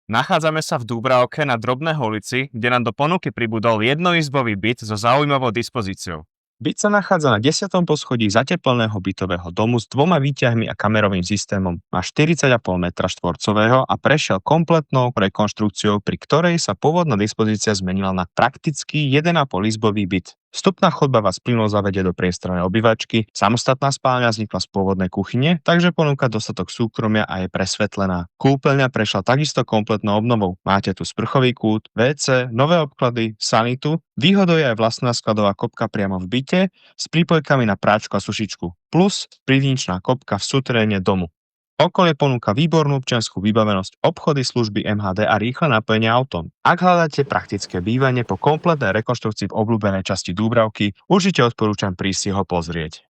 Nachádzame sa v Dúbravke na Drobnej ulici, kde nám do ponuky pribudol jednoizbový byt so zaujímavou dispozíciou. Byt sa nachádza na 10. poschodí zatepleného bytového domu s dvoma výťahmi a kamerovým systémom. Má 40,5 metra štvorcového a prešiel kompletnou rekonštrukciou, pri ktorej sa pôvodná dispozícia zmenila na praktický 1,5 izbový byt. Vstupná chodba vás plynulo zavedie do priestrannej obývačky, samostatná spálňa vznikla z pôvodnej kuchyne, takže ponúka dostatok súkromia a je presvetlená. Kúpeľňa prešla takisto kompletnou obnovou. Máte tu sprchový kút, WC, nové obklady, sanitu. Výhodou je aj vlastná skladová kopka priamo v byte s prípojkami na práčku a sušičku, plus pivničná kopka v súteréne domu. Okolie ponúka výbornú občiansku vybavenosť, obchody, služby MHD a rýchle napojenie autom. Ak hľadáte praktické bývanie po kompletnej rekonštrukcii v obľúbenej časti Dúbravky, určite odporúčam prísť si ho pozrieť.